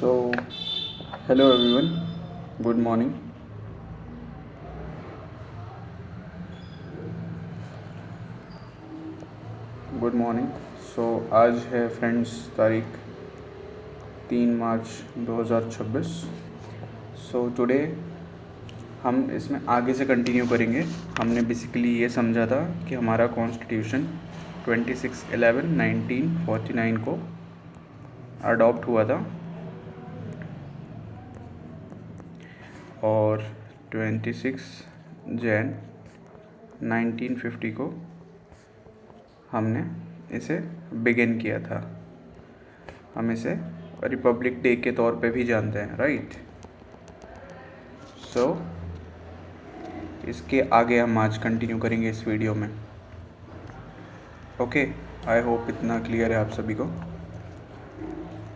So, hello everyone, good morning. Good morning. So आज है friends तारीख 3 मार्च 2026। सो टुडे हम इसमें आगे से कंटिन्यू करेंगे। हमने बेसिकली ये समझा था कि हमारा कॉन्स्टिट्यूशन 26/11/1949 को अडॉप्ट हुआ था और 26 जनवरी 1950 को हमने इसे बिगिन किया था। हम इसे रिपब्लिक डे के तौर पे भी जानते हैं, राइट। सो इसके आगे हम आज कंटिन्यू करेंगे इस वीडियो में। ओके, आई होप इतना क्लियर है आप सभी को।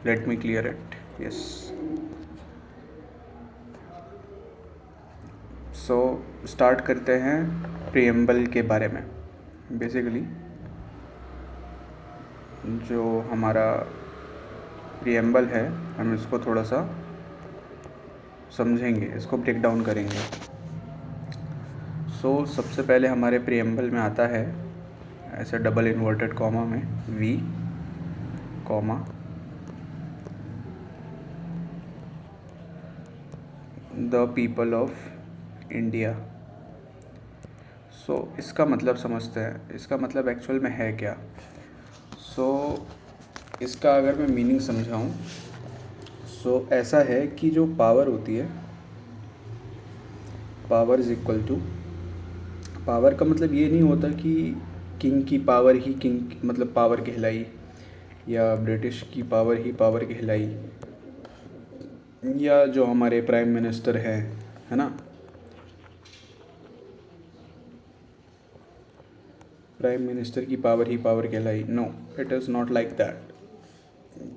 Let me clear it. Yes. So start करते हैं प्रीएम्बल के बारे में। बेसिकली जो हमारा प्रीएम्बल है, हम इसको थोड़ा सा समझेंगे, इसको ब्रेक डाउन करेंगे। सो सबसे पहले हमारे प्रीएम्बल में आता है ऐसे डबल इन्वर्टेड कॉमा में we comma the people of India. So इसका मतलब समझते हैं, इसका मतलब एक्चुअल में है क्या। सो इसका अगर मैं मीनिंग समझाऊं, सो ऐसा है कि जो पावर होती है, power is equal to, power का मतलब ये नहीं होता कि किंग की पावर ही किंग मतलब पावर कहलाई, या ब्रिटिश की पावर ही पावर कहलाई, या जो हमारे प्राइम मिनिस्टर हैं, है ना, प्राइम मिनिस्टर की पावर ही पावर कहलाई। No, it is not like that.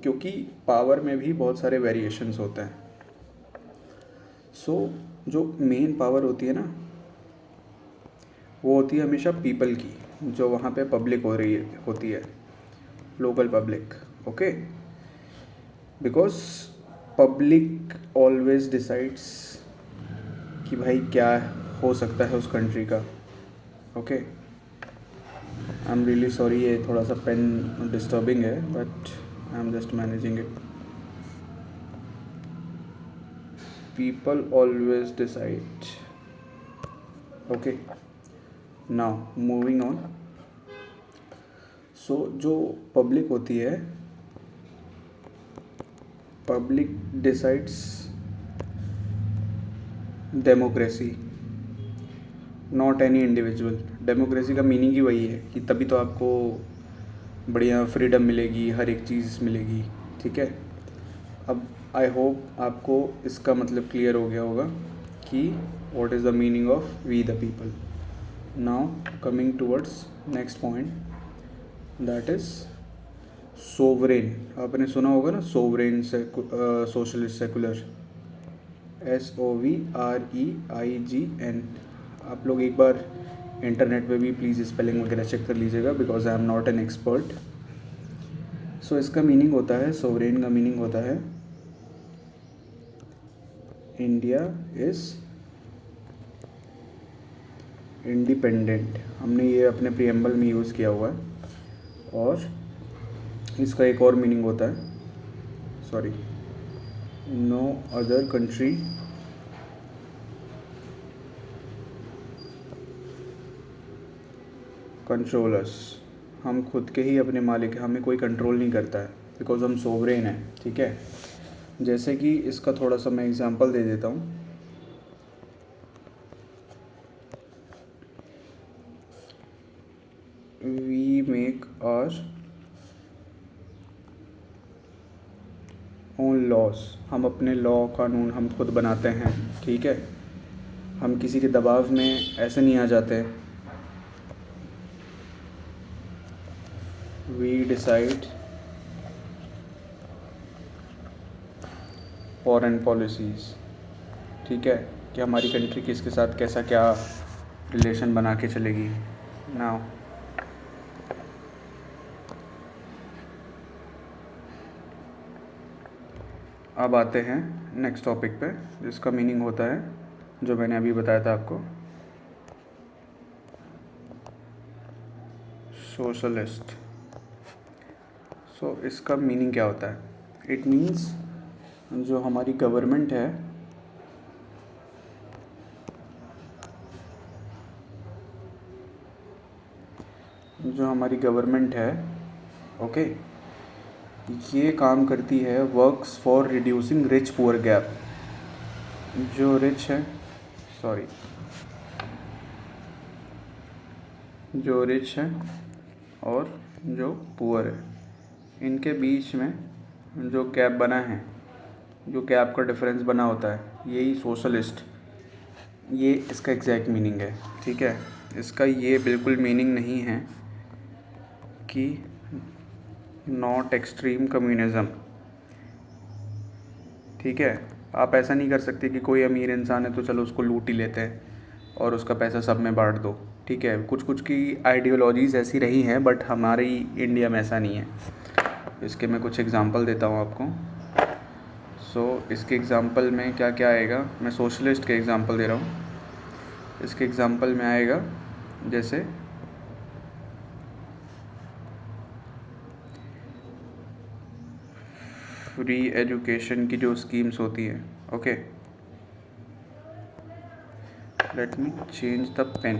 क्योंकि पावर में भी बहुत सारे वेरिएशंस होते हैं। सो जो मेन पावर होती है ना, वो होती है हमेशा पीपल की, जो वहाँ पे पब्लिक हो रही है होती है, local public. Okay, because public always decides कि भाई क्या हो सकता है उस कंट्री का। Okay, I am really sorry, ये थोड़ा सा पेन डिस्टर्बिंग है, but I am just managing it. People always decide. Okay, now moving on. So जो पब्लिक होती है, public decides democracy, not any individual. Democracy का मीनिंग ही वही है कि तभी तो आपको बढ़िया फ्रीडम मिलेगी, हर एक चीज़ मिलेगी, ठीक है। अब आई होप आपको इसका मतलब क्लियर हो गया होगा कि what is the meaning of we the people. Now coming towards next point, that is sovereign. आपने सुना होगा ना, सोवरेन सोशलिस्ट सेकुलर, SOVREIGN। आप लोग एक बार इंटरनेट पे भी प्लीज़ स्पेलिंग वगैरह चेक कर लीजिएगा, because I am not an expert. So इसका मीनिंग होता है, सोवरेन का मीनिंग होता है इंडिया इज़ इंडिपेंडेंट। हमने ये अपने प्रीएम्बल में यूज़ किया हुआ है। और इसका एक और मीनिंग होता है, sorry, no other country controllers. हम खुद के ही अपने मालिक हैं, हमें कोई कंट्रोल नहीं करता है, बिकॉज हम सोवरेन हैं, ठीक है। जैसे कि इसका थोड़ा सा मैं एग्जांपल दे देता हूँ। We make our own laws. हम अपने लॉ कानून हम खुद बनाते हैं, ठीक है। हम किसी के दबाव में ऐसे नहीं आ जाते। वी डिसाइड फॉरेन पॉलिसीज़, ठीक है, कि हमारी कंट्री किसके साथ कैसा क्या रिलेशन बना के चलेगी। नाउ अब आते हैं नेक्स्ट टॉपिक पे, जिसका मीनिंग होता है जो मैंने अभी बताया था आपको, सोशलिस्ट। सो इसका मीनिंग क्या होता है? इट मीन्स जो हमारी गवर्नमेंट है, ओके, ये काम करती है, works for reducing rich poor gap. जो रिच है, सॉरी, जो रिच है और जो पुअर है, इनके बीच में जो गैप बना है, जो गैप का डिफरेंस बना होता है, यही सोशलिस्ट, ये इसका एग्जैक्ट मीनिंग है। ठीक है, इसका ये बिल्कुल मीनिंग नहीं है कि नॉट एक्सट्रीम कम्युनिज़म। ठीक है, आप ऐसा नहीं कर सकते कि कोई अमीर इंसान है तो चलो उसको लूट ही लेते हैं और उसका पैसा सब में बांट दो। ठीक है, कुछ कुछ की आइडियोलॉजीज़ ऐसी रही हैं, बट हमारी इंडिया में ऐसा नहीं है। इसके मैं कुछ एग्जांपल देता हूँ आपको। इसके एग्जांपल में क्या क्या आएगा, मैं सोशलिस्ट के एग्जांपल दे रहा हूँ। इसके एग्जांपल में आएगा जैसे फ्री एजुकेशन की जो स्कीम्स होती हैं, okay, let me change the pen,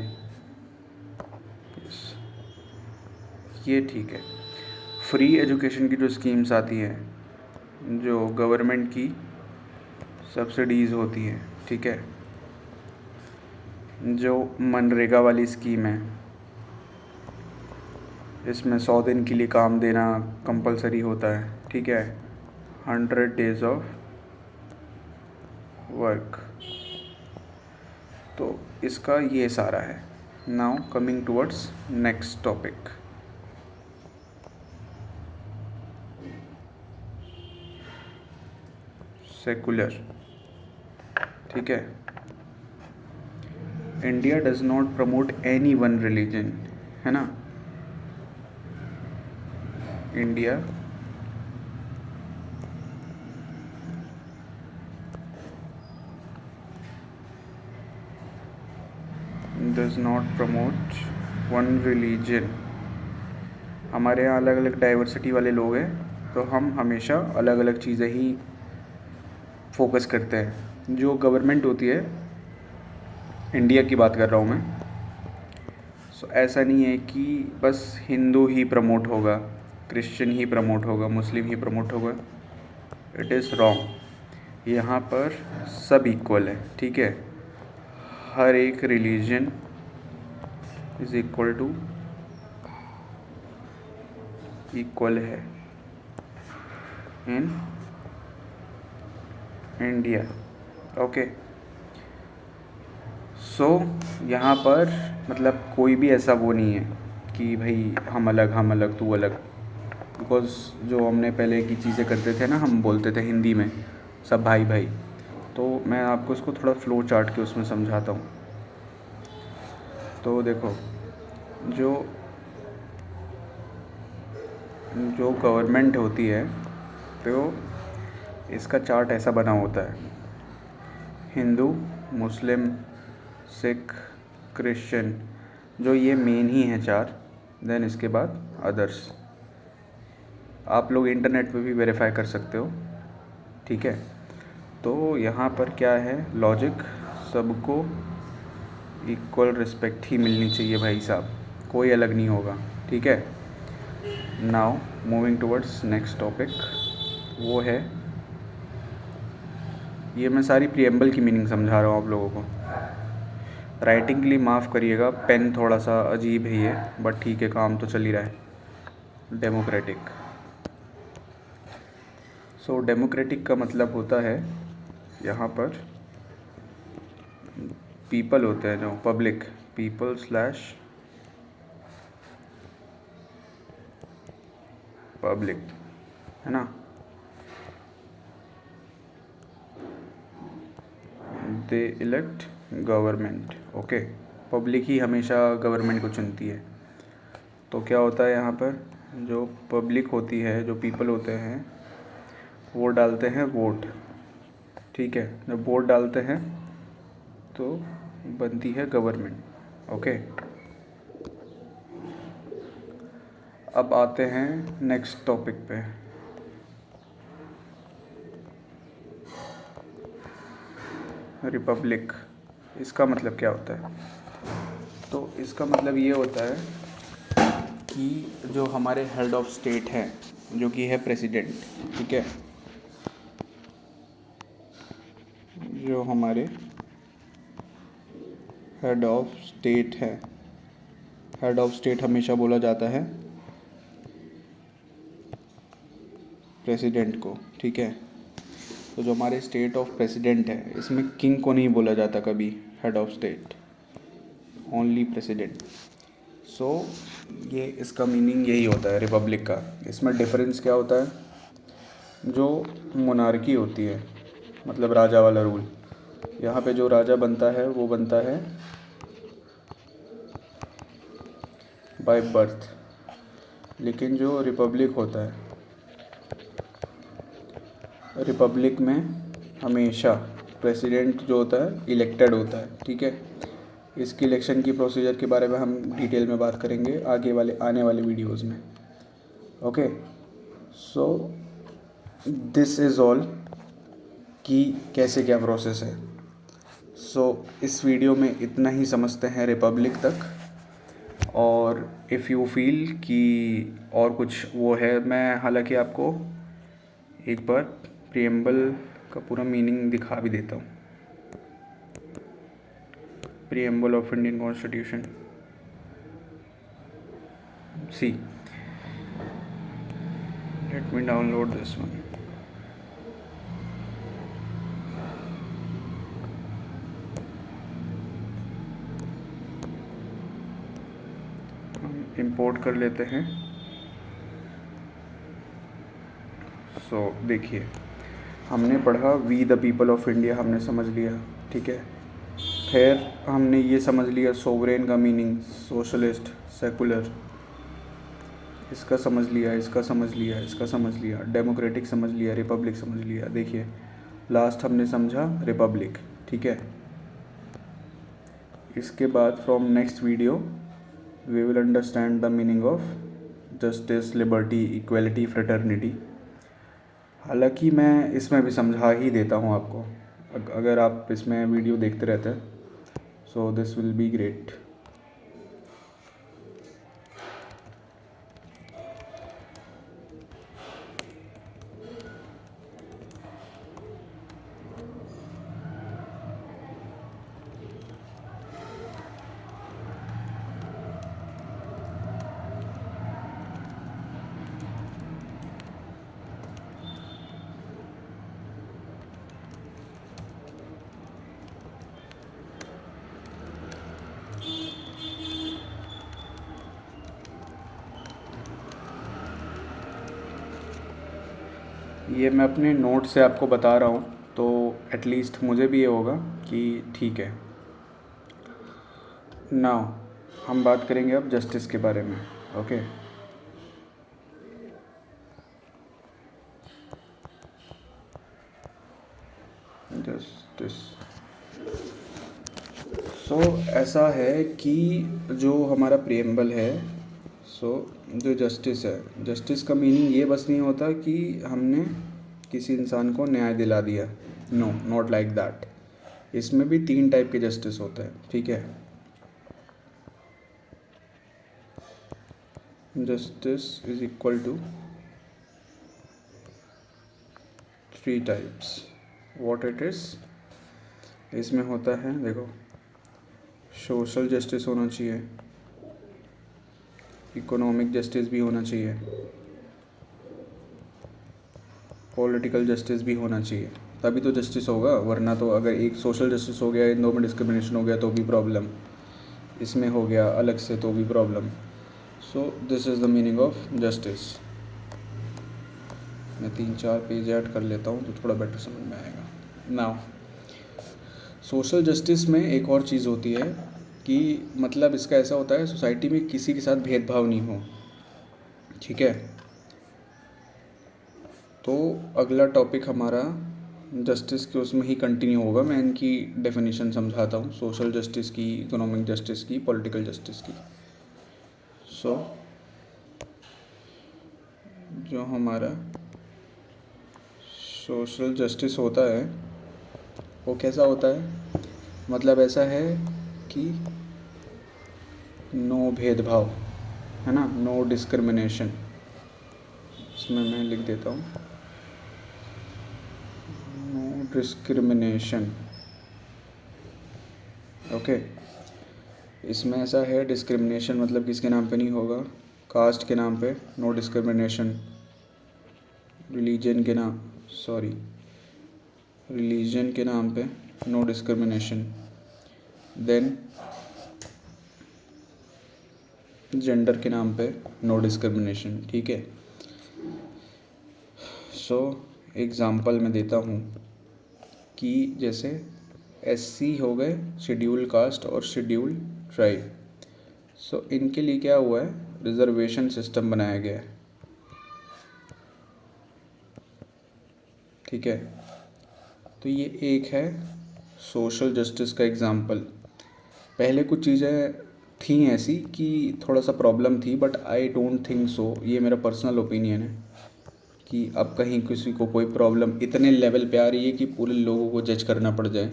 ये ठीक है। फ्री एजुकेशन की जो स्कीम्स आती हैं, जो गवर्नमेंट की सब्सिडीज़ होती हैं, ठीक है, जो मनरेगा वाली स्कीम है, इसमें 100 दिन के लिए काम देना कंपलसरी होता है। ठीक है, 100 days ऑफ वर्क, तो इसका ये सारा है। Now coming towards next topic, secular. ठीक है, India does not promote any one religion, है ना। India does not promote one religion. हमारे यहाँ अलग अलग डाइवर्सिटी वाले लोग हैं, तो हम हमेशा अलग अलग चीज़ें ही फोकस करते हैं। जो गवर्नमेंट होती है, इंडिया की बात कर रहा हूँ मैं, ऐसा नहीं है कि बस हिंदू ही प्रमोट होगा, क्रिश्चियन ही प्रमोट होगा, मुस्लिम ही प्रमोट होगा। It is wrong. यहाँ पर सब इक्वल है। ठीक है, हर एक रिलीजन इज़ इक्वल है इन इंडिया। ओके, यहाँ पर मतलब कोई भी ऐसा वो नहीं है कि भाई हम अलग तू अलग। बिकॉज़ जो हमने पहले की चीज़ें करते थे ना, हम बोलते थे हिंदी में सब भाई भाई, तो मैं आपको इसको थोड़ा फ्लो चार्ट के उसमें समझाता हूँ। तो देखो, जो गवर्नमेंट होती है, तो इसका चार्ट ऐसा बना होता है, हिंदू, मुस्लिम, सिख, क्रिश्चियन, जो ये मेन ही हैं चार, देन इसके बाद अदर्स। आप लोग इंटरनेट पे भी वेरीफाई कर सकते हो। ठीक है, तो यहाँ पर क्या है लॉजिक, सबको इक्वल रिस्पेक्ट ही मिलनी चाहिए भाई साहब, कोई अलग नहीं होगा। ठीक है, now moving towards next topic, वो है, ये मैं सारी प्रिएम्बल की मीनिंग समझा रहा हूँ आप लोगों को। राइटिंग के लिए माफ़ करिएगा, पेन थोड़ा सा अजीब है ये, बट ठीक है, काम तो चल ही रहा है। डेमोक्रेटिक। डेमोक्रेटिक का मतलब होता है, यहाँ पर पीपल होते हैं, जो पब्लिक, पीपल स्लैश पब्लिक, है ना। दे इलेक्ट गवर्नमेंट, ओके, पब्लिक ही हमेशा गवर्नमेंट को चुनती है। तो क्या होता है यहाँ पर, जो पब्लिक होती है, जो पीपल होते हैं, वो डालते हैं वोट, ठीक है। जब वोट डालते हैं तो बनती है गवर्नमेंट, ओके। अब आते हैं नेक्स्ट टॉपिक पे। रिपब्लिक, इसका मतलब क्या होता है? तो इसका मतलब ये होता है कि जो हमारे हेड ऑफ स्टेट हैं, जो कि है प्रेसिडेंट, ठीक है, जो हमारे हेड ऑफ स्टेट है, हेड ऑफ स्टेट हमेशा बोला जाता है प्रेसिडेंट को, ठीक है। तो जो हमारे स्टेट ऑफ प्रेसिडेंट है, इसमें किंग को नहीं बोला जाता कभी, head of state, only president. So ये इसका मीनिंग यही होता है रिपब्लिक का। इसमें डिफरेंस क्या होता है? जो मोनार्की होती है, मतलब राजा वाला रूल, यहाँ पे जो राजा बनता है वो बनता है बाय बर्थ। लेकिन जो रिपब्लिक होता है, रिपब्लिक में हमेशा प्रेसिडेंट जो होता है इलेक्टेड होता है, ठीक है। इसकी इलेक्शन की प्रोसीजर के बारे में हम डिटेल में बात करेंगे आने वाले वीडियोज़ में, okay. So this is all कि कैसे क्या प्रोसेस है। सो इस वीडियो में इतना ही समझते हैं रिपब्लिक तक। और इफ़ यू फील कि और कुछ वो है, मैं हालांकि आपको एक बार प्रीएम्बल का पूरा मीनिंग दिखा भी देता हूँ। Preamble of Indian constitution, see, let me download this one. हम इंपोर्ट कर लेते हैं। सो देखिए, हमने पढ़ा we the people of India, हमने समझ लिया, ठीक है। फिर हमने ये समझ लिया सोवरेन का मीनिंग, सोशलिस्ट, सेकुलर, इसका समझ लिया, इसका समझ लिया, इसका समझ लिया, डेमोक्रेटिक समझ लिया, रिपब्लिक समझ लिया। देखिए लास्ट हमने समझा रिपब्लिक, ठीक है। इसके बाद from next video we will understand the meaning of justice, liberty, equality, fraternity. हालांकि मैं इसमें भी समझा ही देता हूँ आपको, अगर आप इसमें वीडियो देखते रहते हैं, so this will be great. ये मैं अपने नोट से आपको बता रहा हूँ, तो एटलीस्ट मुझे भी ये होगा कि ठीक है। नाउ हम बात करेंगे अब जस्टिस के बारे में, ओके। जस्टिस, सो ऐसा है कि जो हमारा प्रीएम्बल है, सो जो जस्टिस है, जस्टिस का मीनिंग ये बस नहीं होता कि हमने किसी इंसान को न्याय दिला दिया, नो, नॉट लाइक दैट। इसमें भी 3 टाइप के जस्टिस होते हैं, ठीक है। Justice is equal to 3 types, what it is. इसमें होता है, देखो, सोशल जस्टिस होना चाहिए, इकोनॉमिक जस्टिस भी होना चाहिए, पॉलिटिकल जस्टिस भी होना चाहिए, तभी तो जस्टिस होगा। वरना तो अगर एक सोशल जस्टिस हो गया, इन दो में डिस्क्रिमिनेशन हो गया तो भी प्रॉब्लम, इसमें हो गया अलग से तो भी problem. So this is the meaning of justice. मैं 3-4 पेज ऐड कर लेता हूँ तो थोड़ा बेटर समझ में आएगा। नाउ सोशल जस्टिस में एक और चीज़ होती है कि मतलब इसका ऐसा होता है, सोसाइटी में किसी के साथ भेदभाव नहीं हो, ठीक है। तो अगला टॉपिक हमारा जस्टिस के उसमें ही कंटिन्यू होगा। मैं इनकी डेफिनेशन समझाता हूँ, सोशल जस्टिस की, इकोनॉमिक जस्टिस की, पॉलिटिकल जस्टिस की। सो जो हमारा सोशल जस्टिस होता है वो कैसा होता है, मतलब ऐसा है कि नो भेदभाव, है ना, नो डिस्क्रिमिनेशन। इसमें मैं लिख देता हूँ नो डिस्क्रिमिनेशन। ओके, इसमें ऐसा है डिस्क्रिमिनेशन मतलब किसके नाम पे नहीं होगा, कास्ट के नाम पे नो डिस्क्रिमिनेशन, रिलीजन के नाम पे नो डिस्क्रिमिनेशन, देन जेंडर के नाम पे नो डिस्क्रिमिनेशन। ठीक है, सो एग्ज़ाम्पल मैं देता हूँ कि जैसे एससी हो गए, शेड्यूल कास्ट और शेड्यूल ट्राइब। सो इनके लिए क्या हुआ है, रिजर्वेशन सिस्टम बनाया गया है। ठीक है, तो ये एक है सोशल जस्टिस का एग्ज़ाम्पल। पहले कुछ चीज़ें थी ऐसी कि थोड़ा सा प्रॉब्लम थी, but I don't think so, ये मेरा पर्सनल ओपिनियन है कि अब कहीं किसी को कोई प्रॉब्लम इतने लेवल पे आ रही है कि पूरे लोगों को जज करना पड़ जाए।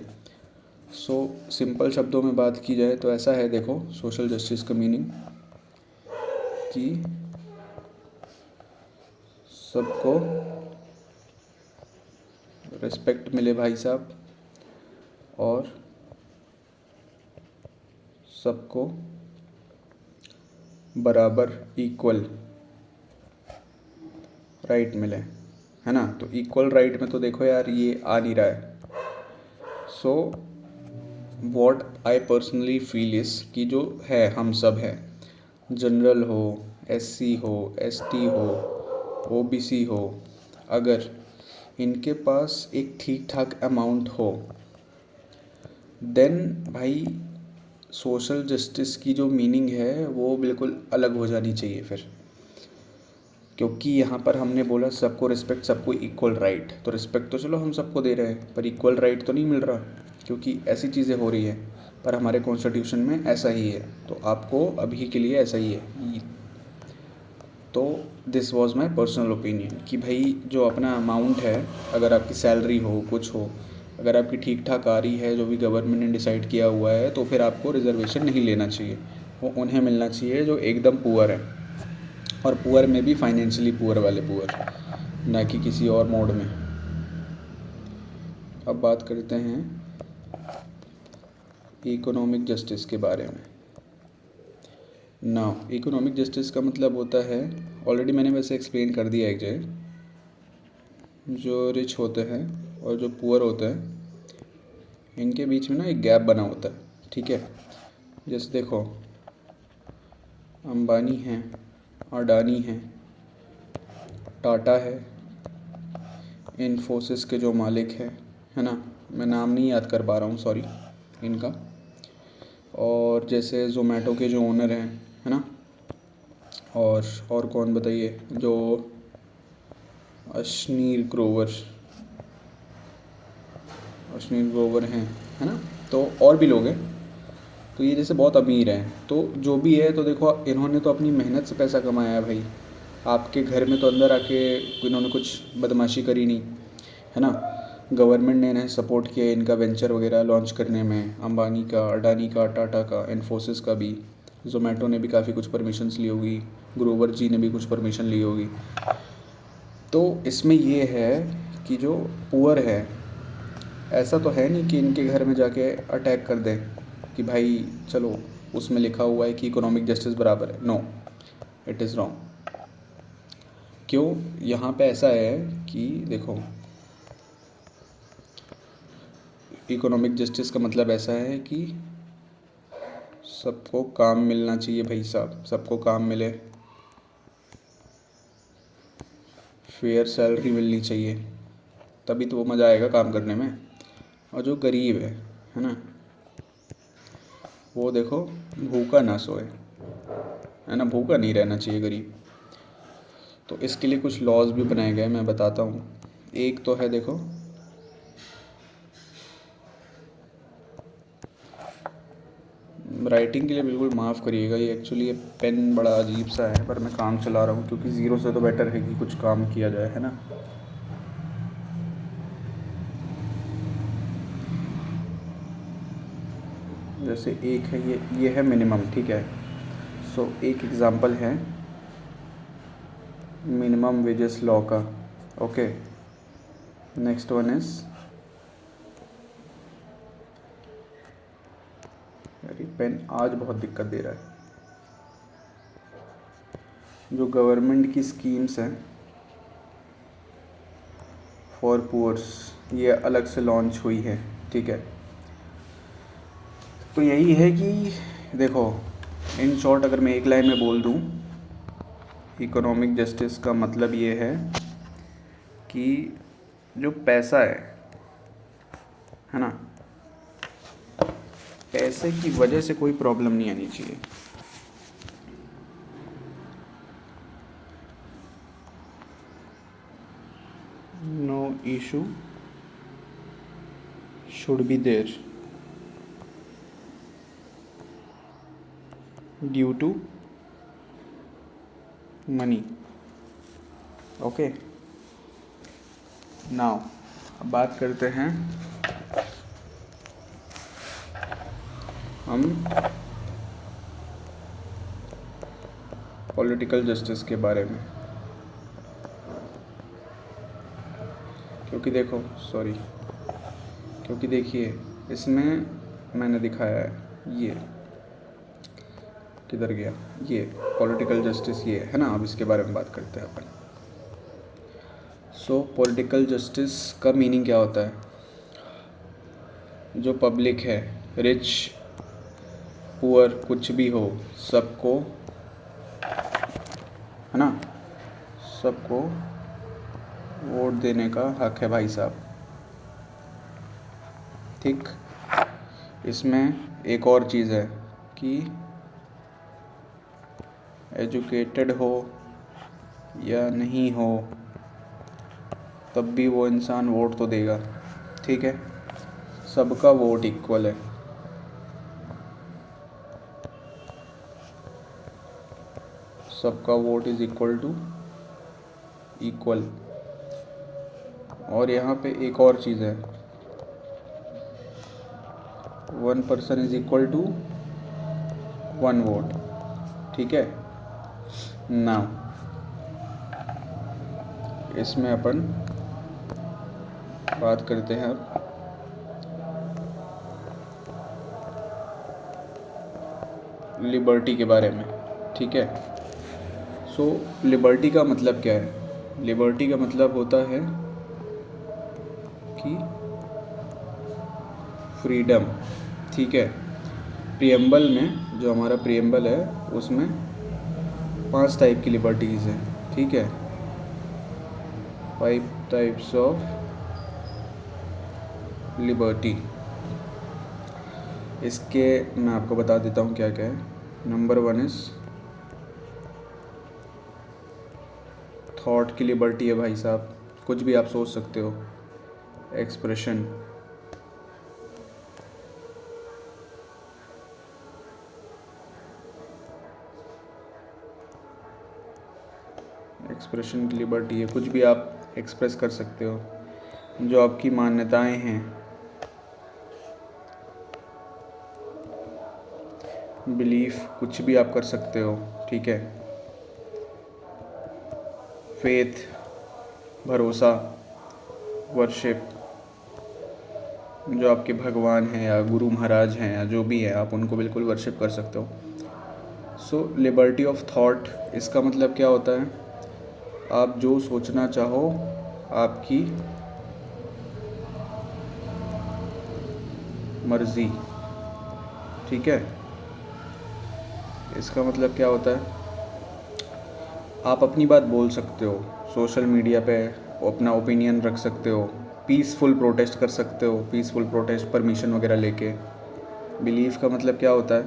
सो सिंपल शब्दों में बात की जाए तो ऐसा है, देखो सोशल जस्टिस का मीनिंग कि सबको रिस्पेक्ट मिले भाई साहब, और सबको बराबर इक्वल राइट मिले, है ना। तो इक्वल राइट में तो देखो यार ये आ नहीं रहा है। So what I personally feel is कि जो है हम सब है, जनरल हो, एससी हो, एसटी हो, ओबीसी हो, अगर इनके पास एक ठीक ठाक अमाउंट हो देन भाई सोशल जस्टिस की जो मीनिंग है वो बिल्कुल अलग हो जानी चाहिए फिर। क्योंकि यहाँ पर हमने बोला सबको रिस्पेक्ट, सबको इक्वल राइट, तो रिस्पेक्ट तो चलो हम सबको दे रहे हैं पर इक्वल राइट तो नहीं मिल रहा, क्योंकि ऐसी चीज़ें हो रही है। पर हमारे कॉन्स्टिट्यूशन में ऐसा ही है, तो आपको अभी के लिए ऐसा ही है। तो this was my personal opinion कि भाई जो अपना अमाउंट है, अगर आपकी सैलरी हो, कुछ हो, अगर आपकी ठीक ठाक आ रही है जो भी गवर्नमेंट ने डिसाइड किया हुआ है, तो फिर आपको रिजर्वेशन नहीं लेना चाहिए। वो उन्हें मिलना चाहिए जो एकदम पुअर है, और पुअर में भी फाइनेंशियली पुअर वाले पुअर, ना कि किसी और मोड में। अब बात करते हैं इकोनॉमिक जस्टिस के बारे में। नाउ इकोनॉमिक जस्टिस का मतलब होता है, ऑलरेडी मैंने वैसे एक्सप्लेन कर दिया एक जगह, जो रिच होते हैं और जो पुअर होते हैं इनके बीच में ना एक गैप बना होता है। ठीक है, जैसे देखो अंबानी हैं, अडानी हैं, टाटा है, इन्फोसिस के जो मालिक है ना, मैं नाम नहीं याद कर पा रहा हूँ सॉरी इनका, और जैसे जोमेटो के जो ओनर हैं, है ना, और कौन बताइए, जो अश्नीर ग्रोवर हैं, है ना, तो और भी लोग हैं। तो ये जैसे बहुत अमीर हैं, तो जो भी है, तो देखो इन्होंने तो अपनी मेहनत से पैसा कमाया है भाई। आपके घर में तो अंदर आके इन्होंने कुछ बदमाशी करी नहीं, है ना। गवर्नमेंट ने इन्हें सपोर्ट किया इनका वेंचर वगैरह लॉन्च करने में, अंबानी का, अडानी का, टाटा का, इन्फोसिस का भी, जोमेटो ने भी काफ़ी कुछ परमिशंस ली होगी, ग्रोवर जी ने भी कुछ परमिशन ली होगी। तो इसमें ये है कि जो पुअर है, ऐसा तो है नहीं कि इनके घर में जाके अटैक कर दें कि भाई चलो उसमें लिखा हुआ है कि इकोनॉमिक जस्टिस बराबर है। No, it is wrong. क्यों, यहाँ पे ऐसा है कि देखो इकोनॉमिक जस्टिस का मतलब ऐसा है कि सबको काम मिलना चाहिए भाई साहब, सबको काम मिले, फेयर सैलरी मिलनी चाहिए, तभी तो वो मज़ा आएगा काम करने में। और जो गरीब है ना, वो देखो भूखा ना सोए, है ना, भूखा नहीं रहना चाहिए गरीब। तो इसके लिए कुछ लॉज भी बनाए गए, मैं बताता हूँ। एक तो है, देखो, राइटिंग के लिए बिल्कुल माफ़ करिएगा, ये एक्चुअली ये पेन बड़ा अजीब सा है, पर मैं काम चला रहा हूँ, क्योंकि ज़ीरो से तो बेटर है कि कुछ काम किया जाए, है ना। जैसे एक है ये है मिनिमम, ठीक है। सो एक एग्ज़ाम्पल है मिनिमम वेजेस लॉ का। ओके, नेक्स्ट वन इज़, यार ये पेन आज बहुत दिक्कत दे रहा है। जो गवर्नमेंट की स्कीम्स हैं फॉर पुअर्स, ये अलग से लॉन्च हुई है, ठीक है। तो यही है कि देखो, इन शॉर्ट अगर मैं एक लाइन में बोल दूँ, इकोनॉमिक जस्टिस का मतलब ये है कि जो पैसा है ना, पैसे की वजह से कोई प्रॉब्लम नहीं आनी चाहिए। No issue should be there due to money. Okay, now अब बात करते हैं हम पॉलिटिकल जस्टिस के बारे में। क्योंकि देखो, क्योंकि देखिए, इसमें मैंने दिखाया है, ये किधर गया, ये पॉलिटिकल जस्टिस ये है ना। अब इसके बारे में बात करते हैं अपन। सो पॉलिटिकल जस्टिस का मीनिंग क्या होता है? जो पब्लिक है, रिच पुअर कुछ भी हो, सबको, है ना, सबको वोट देने का हक है भाई साहब, ठीक। इसमें एक और चीज़ है कि एजुकेटेड हो या नहीं हो, तब भी वो इंसान वोट तो देगा, ठीक है। सबका वोट इक्वल है। सबका vote is equal to equal. और यहाँ पे एक और चीज़ है, 1 person is equal to 1 vote, ठीक है। नाउ इसमें अपन बात करते हैं अब लिबर्टी के बारे में, ठीक है। सो लिबर्टी का मतलब क्या है? लिबर्टी का मतलब होता है कि फ्रीडम, ठीक है। प्रियम्बल में, जो हमारा प्रियम्बल है, उसमें 5 टाइप की लिबर्टीज़ हैं, ठीक है। 5 टाइप्स ऑफ लिबर्टी। इसके मैं आपको बता देता हूँ क्या क्या है। नंबर 1 इज़ थॉट की लिबर्टी है भाई साहब, कुछ भी आप सोच सकते हो। एक्सप्रेशन, एक्सप्रेशन की लिबर्टी है, कुछ भी आप एक्सप्रेस कर सकते हो। जो आपकी मान्यताएं हैं, बिलीफ, कुछ भी आप कर सकते हो, ठीक है। फेथ, भरोसा, वर्शिप, जो आपके भगवान हैं या गुरु महाराज हैं या जो भी है, आप उनको बिल्कुल वर्शिप कर सकते हो। सो लिबर्टी ऑफ थॉट, इसका मतलब क्या होता है? आप जो सोचना चाहो, आपकी मर्ज़ी, ठीक है। इसका मतलब क्या होता है? आप अपनी बात बोल सकते हो सोशल मीडिया पे, अपना ओपिनियन रख सकते हो, पीसफुल प्रोटेस्ट कर सकते हो, पीसफुल प्रोटेस्ट परमिशन वगैरह लेके। बिलीफ का मतलब क्या होता है?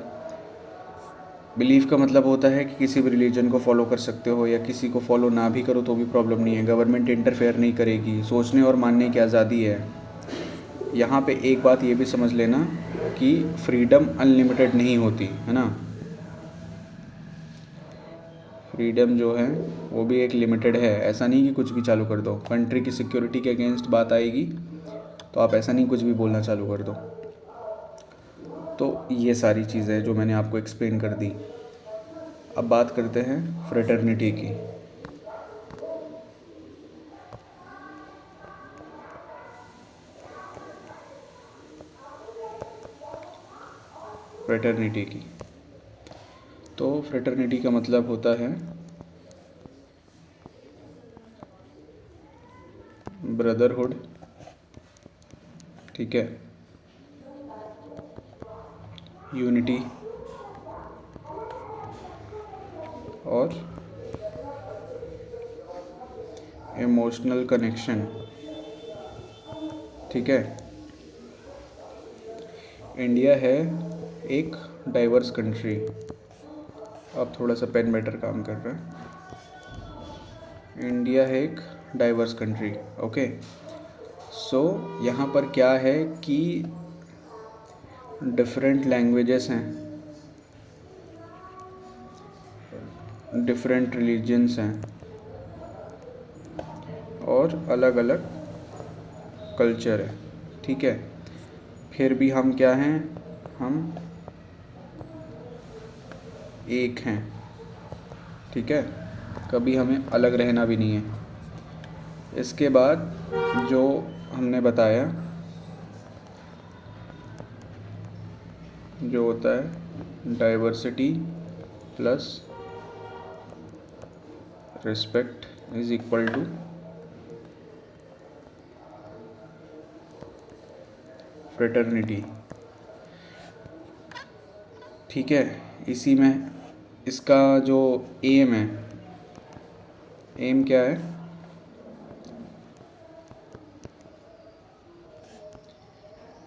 बिलीफ का मतलब होता है कि किसी भी रिलीजन को फॉलो कर सकते हो, या किसी को फॉलो ना भी करो तो भी प्रॉब्लम नहीं है, गवर्नमेंट इंटरफेयर नहीं करेगी, सोचने और मानने की आज़ादी है। यहाँ पे एक बात ये भी समझ लेना कि फ्रीडम अनलिमिटेड नहीं होती है ना, फ्रीडम जो है वो भी एक लिमिटेड है। ऐसा नहीं कि कुछ भी चालू कर दो, कंट्री की सिक्योरिटी के अगेंस्ट बात आएगी तो आप ऐसा नहीं कुछ भी बोलना चालू कर दो। तो ये सारी चीज़ें जो मैंने आपको एक्सप्लेन कर दी। अब बात करते हैं फ्रेटर्निटी की। फ्रेटर्निटी की तो फ्रेटर्निटी का मतलब होता है ब्रदरहुड, ठीक है, यूनिटी और इमोशनल कनेक्शन, ठीक है। इंडिया है एक डाइवर्स कंट्री। अब थोड़ा सा पेन बेटर काम कर रहा है। इंडिया है एक डाइवर्स कंट्री, ओके। सो यहाँ पर क्या है कि डिफरेंट लैंग्वेजेस हैं, डिफरेंट रिलीजन्स हैं और अलग अलग कल्चर है, ठीक है। फिर भी हम क्या हैं, हम एक हैं, ठीक है। कभी हमें अलग रहना भी नहीं है। इसके बाद जो हमने बताया जो होता है diversity plus respect is equal to fraternity, ठीक है। इसी में इसका जो एम है, एम क्या है,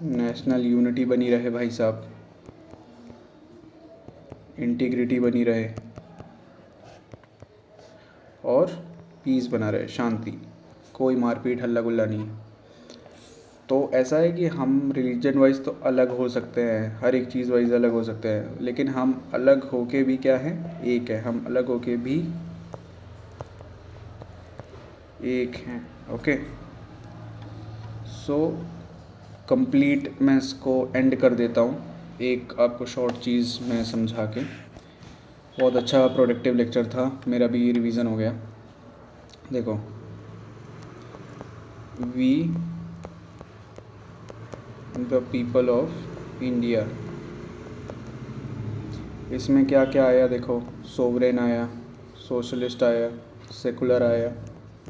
नेशनल यूनिटी बनी रहे भाई साहब, इंटीग्रिटी बनी रहे और पीस बना रहे, शांति, कोई मारपीट हल्ला गुल्ला नहीं। तो ऐसा है कि हम रिलीजन वाइज तो अलग हो सकते हैं, हर एक चीज़ वाइज अलग हो सकते हैं, लेकिन हम अलग होके भी क्या है, एक है। हम अलग होके भी एक हैं, ओके। सो कंप्लीट मैं इसको एंड कर देता हूँ एक आपको शॉर्ट चीज़ में समझा के। बहुत अच्छा प्रोडक्टिव लेक्चर था, मेरा भी रिवीजन हो गया। देखो, we the people of India, इसमें क्या क्या आया देखो, सोवरेन आया, सोशलिस्ट आया, सेकुलर आया,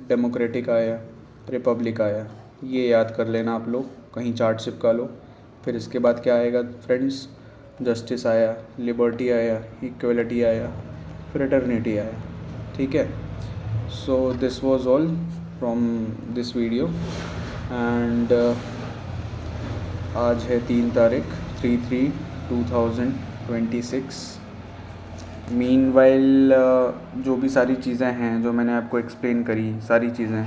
डेमोक्रेटिक आया, रिपब्लिक आया। ये याद कर लेना आप लोग, कहीं चार्ट चिपका लो। फिर इसके बाद क्या आएगा फ्रेंड्स, जस्टिस आया, लिबर्टी आया, इक्वलिटी आया, फ्रेटर्निटी आया, ठीक है। So this was all from this video and आज है 3 तारीख 3/3/2026। मीनवाइल जो भी सारी चीज़ें हैं जो मैंने आपको एक्सप्लेन करी सारी चीज़ें,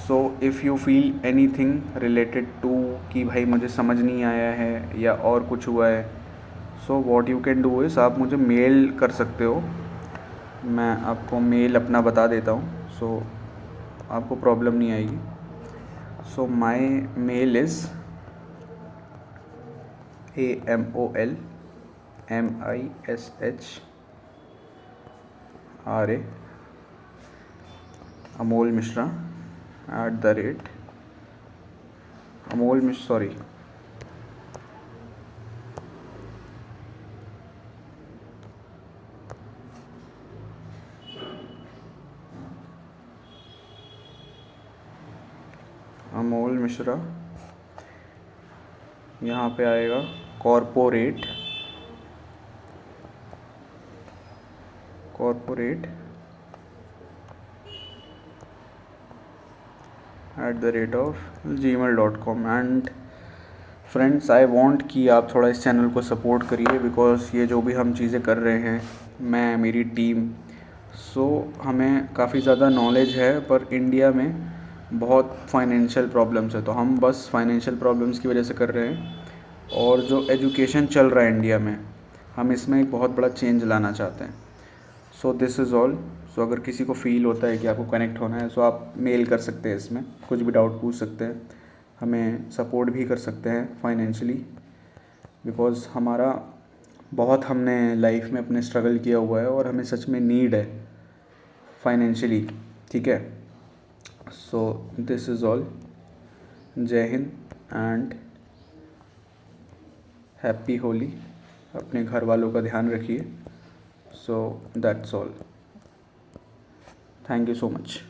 so if you feel anything related to कि भाई मुझे समझ नहीं आया है या और कुछ हुआ है, so what you can do is आप मुझे मेल कर सकते हो। मैं आपको मेल अपना बता देता हूँ, सो आपको प्रॉब्लम नहीं आएगी। So my mail is AMOLMISHRA Amol Mishra @ Amol मिश सॉरी अमोल मिश्रा, यहाँ पे आएगा corporate @ gmail.com and friends I want कि आप थोड़ा इस चैनल को सपोर्ट करिए, बिकॉज़ ये जो भी हम चीज़ें कर रहे हैं, मैं मेरी टीम, सो हमें काफ़ी ज़्यादा नॉलेज है, पर इंडिया में बहुत फाइनेंशियल प्रॉब्लम्स है, तो हम बस फाइनेंशियल प्रॉब्लम्स की वजह से कर रहे हैं। और जो एजुकेशन चल रहा है इंडिया में, हम इसमें एक बहुत बड़ा चेंज लाना चाहते हैं। So this is all. So अगर किसी को फ़ील होता है कि आपको कनेक्ट होना है, सो आप मेल कर सकते हैं, इसमें कुछ भी डाउट पूछ सकते हैं, हमें सपोर्ट भी कर सकते हैं फाइनेंशियली, बिकॉज़ हमारा बहुत हमने लाइफ में अपने स्ट्रगल किया हुआ है और हमें सच में नीड है फाइनेंशियली, ठीक है। सो दिस इज़ ऑल। जय हिंद एंड हैप्पी होली। अपने घर वालों का ध्यान रखिए। So that's all. Thank you so much.